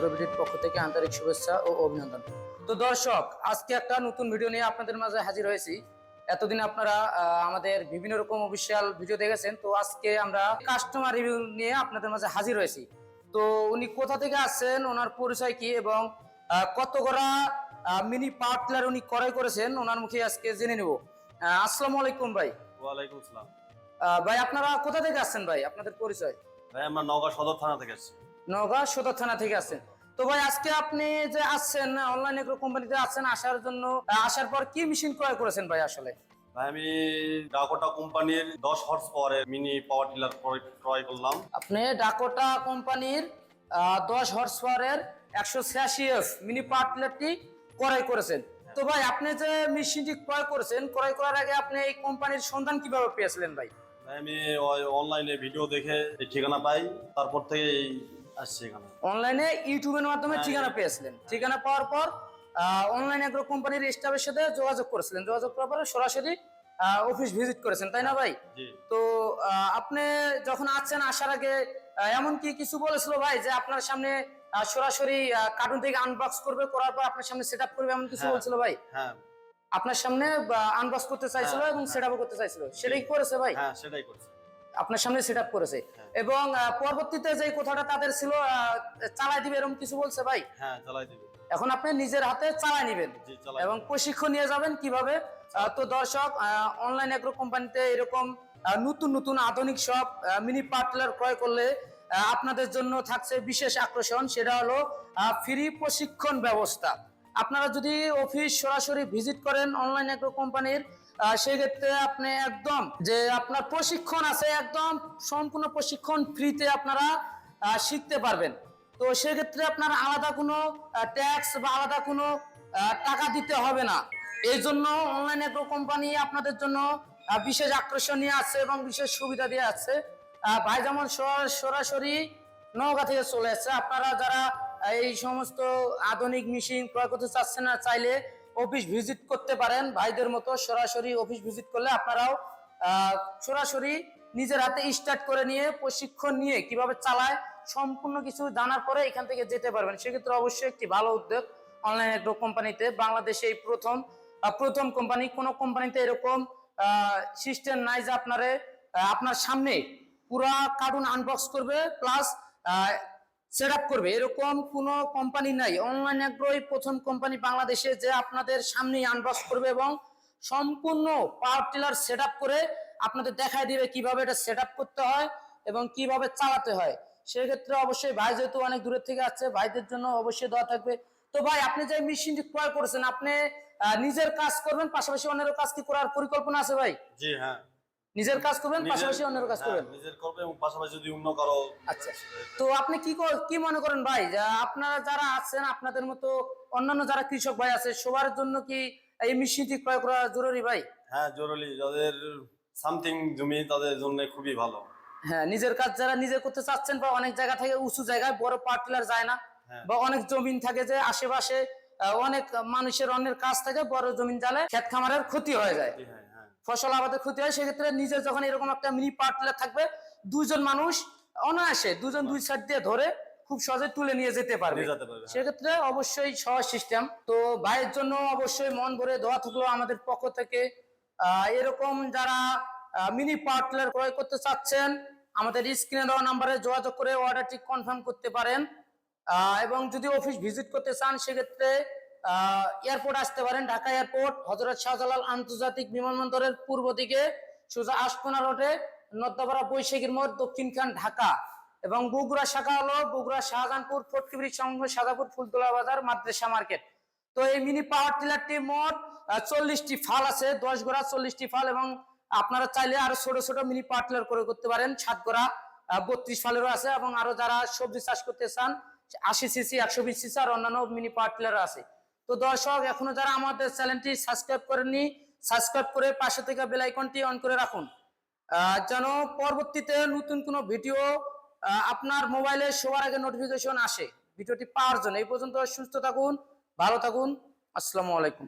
অ্যাগ্রোবিডির পক্ষ থেকে আন্তরিক শুভেচ্ছা ও অভিনন্দন। তো দর্শক, আজকে একটা নতুন ভিডিও নিয়ে আপনাদের মাঝে হাজির হয়েছি। এতদিন আপনারা আমাদের বিভিন্ন রকম অফিসিয়াল ভিডিও দেখেছেন, তো আজকে আমরা কাস্টমার রিভিউ নিয়ে আপনাদের মাঝে হাজির হয়েছি। তো উনি কোথা থেকে আসছেন, ওনার পরিচয় কি এবং কত করা মিনি পাওয়ার টিলার উনি ক্রয় করেছেন, ওনার মুখে আজকে জেনে নেব। আসসালামু আলাইকুম ভাই। ওয়ালাইকুম আসসালাম। ভাই আপনারা কোথা থেকে আসছেন ভাই, আপনাদের পরিচয়? ভাই আমরা নওগাঁ সদর থানা থেকে আসছি। নওগাঁ সদর থানা থেকে আসছেন। তো ভাই আজকে আপনি যে আসছেন অনলাইন এগ্রো কোম্পানিতে আসছেন, আসার জন্য আসার পর কি মেশিন ক্রয় করেছেন ভাই? আসলে ভাই আমি ডাকোটা কোম্পানির 10 হর্স পাওয়ারের মিনি পাওয়ার টিলার ক্রয় করলাম। আপনি ডাকোটা কোম্পানির 10 হর্স পাওয়ারের 186F মিনি পাওয়ার টিলারটি ক্রয় করেছেন। তো ভাই আপনি যে মেশিনটি ক্রয় করেছেন, ক্রয় করার আগে আপনি এই কোম্পানির সন্ধান কিভাবে পেয়েছিলেন ভাই? ভাই আমি অনলাইনে ভিডিও দেখে এই ঠিকানা পাই, তারপর থেকে আসছি এখানে। অনলাইনে ইউটিউবের মাধ্যমে ঠিকানা পেয়েছিলেন, ঠিকানা পাওয়ার পর অনলাইন এগ্রো কোম্পানির স্টাফের সাথে যোগাযোগ করেছিলেন, যোগাযোগ করার পরে সরাসরি অফিস ভিজিট করেছেন, তাই না ভাই? তো আপনি যখন আসছেন, আসার আগে এমন কি কিছু বলেছিল ভাই যে আপনার সামনে সরাসরি কার্টুন থেকে আনবক্স করবে, করার পর আপনার সামনে সেট আপ করবে, এমন কিছু বলছিল ভাই? হ্যাঁ, আপনার সামনে আনবক্স করতে চাইছিল এবং সেট আপ করতে চাইছিল, সেটাই করেছে ভাই? হ্যাঁ সেটাই করছে। আপনার সামনে সেট আপ করেছে এবং পরবর্তীতে যে কথাটা তাদের ছিল চালাই দিবে এরকম কিছু বলছে ভাই? হ্যাঁ চালাই দিবে। এখন আপনি নিজের হাতে চালাই নিবেন এবং প্রশিক্ষণ নিয়ে যাবেন কিভাবে। তো দর্শক, অনলাইন এগ্রো কোম্পানিতে এরকম নতুন নতুন আধুনিক সব মিনি পার্টলার ক্রয় করলে আপনাদের জন্য থাকছে বিশেষ আকর্ষণ, সেটা হলো ফ্রি প্রশিক্ষণ ব্যবস্থা। আপনারা যদি অফিস সরাসরি ভিজিট করেন অনলাইন এগ্রো কোম্পানির, সেক্ষেত্রে আপনি একদম যে আপনার প্রশিক্ষণ আছে, একদম সম্পূর্ণ প্রশিক্ষণ ফ্রিতে আপনারা শিখতে পারবেন। তো সেক্ষেত্রে আপনার আলাদা কোনো ট্যাক্স বা আলাদা কোনো টাকা দিতে হবে না। এই জন্য অনলাইন এগ্রো কোম্পানি আপনাদের জন্য বিশেষ আকর্ষণ নিয়ে আসছে এবং বিশেষ সুবিধা দিয়ে আসছে। ভাই যেমন সরাসরি নওগাঁ থেকে চলে আসছে, আপনারা যারা এই সমস্ত আধুনিক মেশিন ক্রয় করতে চাচ্ছেন না, চাইলে অফিস ভিজিট করতে পারেন। ভাইদের মতো সরাসরি অফিস ভিজিট করলে আপনারাও সরাসরি নিজের হাতে স্টার্ট করে নিয়ে প্রশিক্ষণ নিয়ে কিভাবে চালায় সম্পূর্ণ কিছু জানার পরে এখান থেকে যেতে পারবেন। সেক্ষেত্রে অবশ্যই একটি ভালো উদ্যোগ অনলাইন এগ্রো কোম্পানিতে। বাংলাদেশে এই প্রথম কোম্পানি, কোন কোম্পানিতে এরকম সিস্টেম নাই যে আপনার সামনে পুরা কার্টুন আনবক্স করবে প্লাস সেট আপ করবে, এরকম কোনো কোম্পানি নাই। অনলাইন এগ্রোই প্রথম কোম্পানি বাংলাদেশে যে আপনাদের সামনেই আনবক্স করবে এবং সম্পূর্ণ পাওয়ার টিলার সেট আপ করে আপনাদের দেখায় দিবে কিভাবে এটা সেট আপ করতে হয় এবং কিভাবে চালাতে হয়। সেক্ষেত্রে অবশ্যই ভাই যেহেতু অনেক দূরের থেকে আসছে, ভাইদের জন্য অবশ্যই দেওয়া থাকবে। তো ভাই আপনি যে মেশিনটি ক্রয় করেছেন, আপনি নিজের কাজ করবেন পাশাপাশি অন্যের কাজ কি করার পরিকল্পনা আছে ভাই? জি হ্যাঁ, নিজের কাজ করবেন পাশাপাশি অন্যের কাজ করবেন? নিজের করবে এবং পাশাপাশি যদি অন্য কারো। আচ্ছা, তো আপনি কি মনে করেন ভাই, যে আপনারা যারা আছেন, আপনাদের মতো অন্যান্য যারা কৃষক ভাই আছে, সবার জন্য কি এই মেশিনটি ক্রয় করা জরুরি ভাই? হ্যাঁ জরুরি, যাদের সামথিং জমি তাদের জন্য খুবই ভালো। হ্যাঁ, নিজের কাজ যারা নিজে করতে চাচ্ছেন বা অনেক জায়গা থেকে উঁচু জায়গায় বড় পাওয়ার টিলার যায় না, বা অনেক জমিন থাকে যে আশেপাশে অনেক মানুষের অন্যের কাজ থাকে, বড় জমিন জালে ক্ষেত খামারের ক্ষতি হয়ে যায়, ফসল আবাদের ক্ষতি হয়। সেক্ষেত্রে নিজের যখন এরকম একটা মিনি পাওয়ার টিলার থাকবে, দুজন মানুষ অনায়াসে দুজন দুই সাইড দিয়ে ধরে খুব সহজে তুলে নিয়ে যেতে পারবে। সেক্ষেত্রে অবশ্যই সহজ সিস্টেম। তো ভাইয়ের জন্য অবশ্যই মন ভরে দোয়া থাকলো আমাদের পক্ষ থেকে। এরকম যারা মিনি পাওয়ার টিলার ক্রয় করতে চাচ্ছেন, আমাদের স্ক্রিনে দেওয়া নাম্বারে যোগাযোগ করে অর্ডারটি কনফার্ম করতে পারেন। এবং যদি অফিস ভিজিট করতে চান, সেক্ষেত্রে এয়ারপোর্ট আসতে পারেন, ঢাকা এয়ারপোর্ট হযরত শাহজালাল আন্তর্জাতিক বিমানবন্দরের পূর্ব দিকে সোজা আশকোনা রোডে নদ্দাপাড়া বৈশাখীর মোড়, দক্ষিণখান, ঢাকা। এবং বগুড়া শাখা হলো বগুড়া শাহজাহানপুর ফটকিবিড়ি সংঘ সাদাপুর ফুলতলা বাজার মাদ্রাসা মার্কেট। তো এই মিনি পাওয়ার টিলারটি মোট 40টি ফাল আছে, 10 গোড়া 40টি ফাল, এবং আপনারা চাইলে আরো ছোট ছোট মিনি পাওয়ার টিলার করে করতে পারেন। 7 গোড়া 32 ফালেরও আছে, এবং আরো যারা সবজি চাষ করতে চান 80 সিসি 120 সিসি আর অন্যান্য মিনি পাওয়ার টিলার আছে। তো দর্শক, এখনো যারা আমাদের চ্যানেলটি সাবস্ক্রাইব করেননি, সাবস্ক্রাইব করে পাশে থেকে বেল আইকনটি অন করে রাখুন, যেন পরবর্তীতে নতুন কোনো ভিডিও আপনার মোবাইলে সবার আগে নোটিফিকেশন আসে ভিডিওটি পাওয়ার জন্য। এই পর্যন্ত সুস্থ থাকুন, ভালো থাকুন, আসসালামু আলাইকুম।